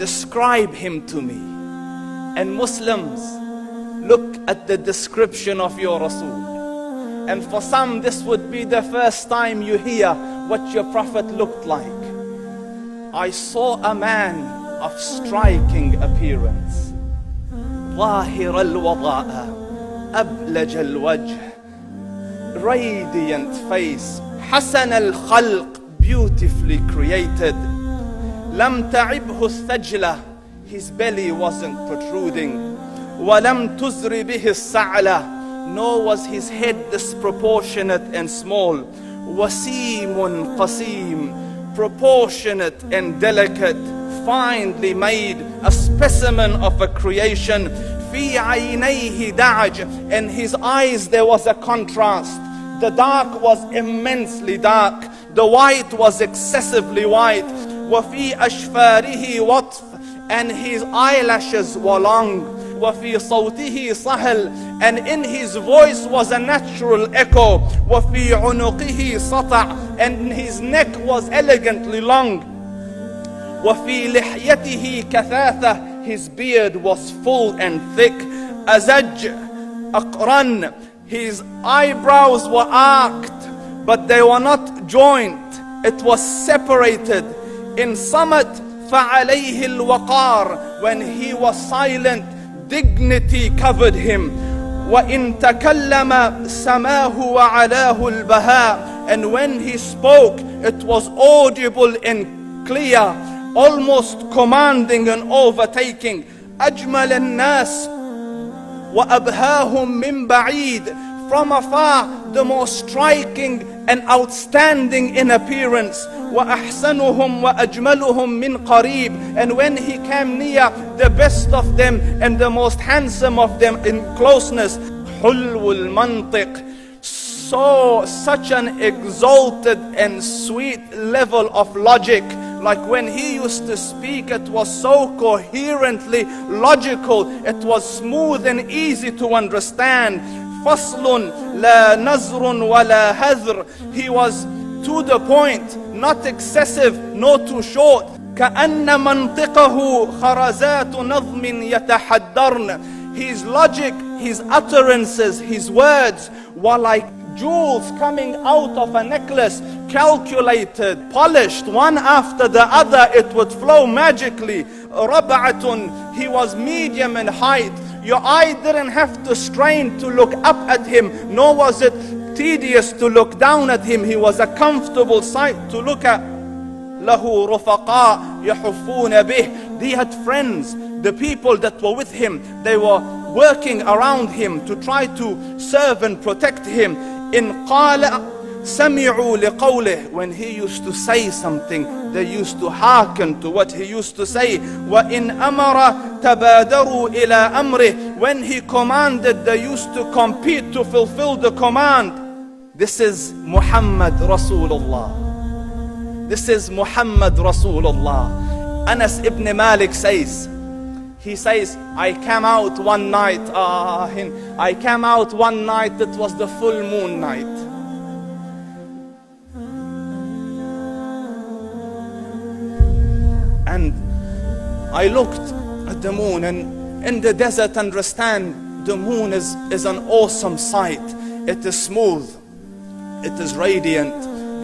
describe him to me. And Muslims, look at the description of your Rasul. And for some, this would be the first time you hear what your Prophet looked like. I saw a man of striking appearance. ظاهر الوضاء أبلج الوجه, radiant face, حسن الخلق, beautifully created. لم تعبه الثجلة, his belly wasn't protruding. ولم تزر به السعلة, nor was his head disproportionate and small. وسيم قسيم, proportionate and delicate, finely made, a specimen of a creation. في عينيه دعج, in his eyes there was a contrast. The dark was immensely dark, the white was excessively white. وفي أشفاره وطف, and his eyelashes were long. وفي صوته صهل, and in his voice was a natural echo. وفي عنقه سطع, and his neck was elegantly long. وفي لحيته كثاثة, his beard was full and thick. أزج أقرن, his eyebrows were arched, but they were not joined, it was separated. In summit فعليه الوقار, when he was silent, dignity covered him. وإن تكلم سماه وعلاه البهاء, and when he spoke it was audible and clear, almost commanding and overtaking. أجمل الناس وأبهاهم من بعيد, from afar the most striking and outstanding in appearance. وأحسنهم وأجملهم من قريب, and when he came near, the best of them and the most handsome of them in closeness. حلو المنطق, such an exalted and sweet level of logic. Like when he used to speak, it was so coherently logical, it was smooth and easy to understand. فصل لا نزر ولا هذر, he was to the point, not excessive nor too short. كأن منطقه خرزات نظم يتحدرن, his logic, his utterances, his words were like jewels coming out of a necklace, calculated, polished, one after the other, it would flow magically. ربعة, he was medium in height. Your eye didn't have to strain to look up at him, nor was it tedious to look down at him. He was a comfortable sight to look at. له رفقاء يحفون به, he had friends, the people that were with him, they were working around him to try to serve and protect him. إن قال سمعوا لقوله, when he used to say something, they used to hearken to what he used to say. وإن أمر تبادروا إلى أمره, when he commanded, they used to compete to fulfill the command. This is Muhammad Rasulullah. This is Muhammad Rasulullah. Anas ibn Malik says, he says, I came out one night, I came out one night, it was the full moon night. And I looked at the moon, and in the desert, understand, the moon is an awesome sight. It is smooth, it is radiant,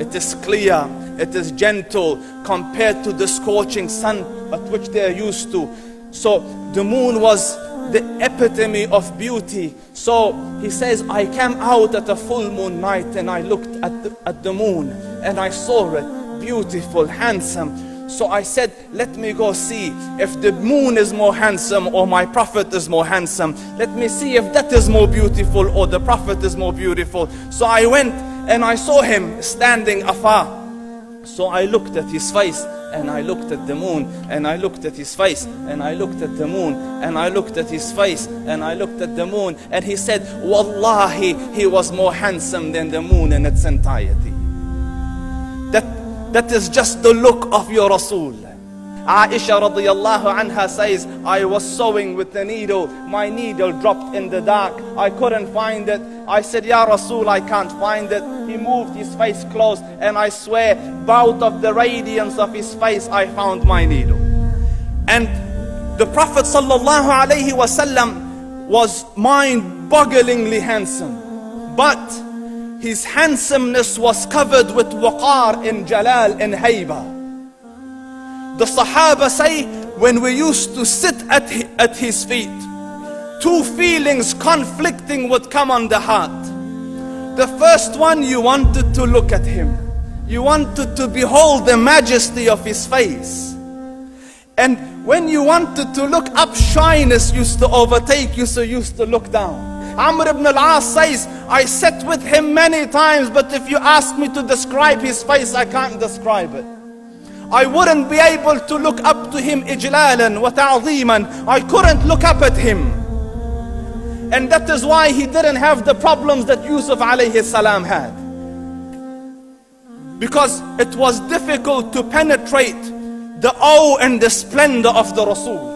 it is clear, it is gentle compared to the scorching sun at which they are used to. So the moon was the epitome of beauty. So he says, I came out at a full moon night and I looked at the moon and I saw it, beautiful, handsome. So I said, let me go see if the moon is more handsome or my Prophet is more handsome. Let me see if that is more beautiful or the Prophet is more beautiful. So I went and I saw him standing afar. So I looked at his face and I looked at the moon, and I looked at his face and I looked at the moon, and I looked at his face and I looked at the moon, and he said, Wallahi, he was more handsome than the moon in its entirety. That is just the look of your Rasul. Aisha radiyallahu anha says, I was sewing with the needle, my needle dropped in the dark, I couldn't find it. I said, Ya Rasul, I can't find it. He moved his face close, and I swear, out of the radiance of his face, I found my needle. And the Prophet sallallahu alaihi wasallam was mind-bogglingly handsome, but his handsomeness was covered with waqar and jalal and hayba. The Sahaba say, when we used to sit at his feet, two feelings conflicting would come on the heart. The first one, you wanted to look at him. You wanted to behold the majesty of his face. And when you wanted to look up, shyness used to overtake you, so you used to look down. Amr ibn al-As says, I sat with him many times, but if you ask me to describe his face, I can't describe it. I wouldn't be able to look up to him ijlalan wa ta'zeeman. I couldn't look up at him. And that is why he didn't have the problems that Yusuf alayhi salam had. Because it was difficult to penetrate the awe and the splendor of the Rasul.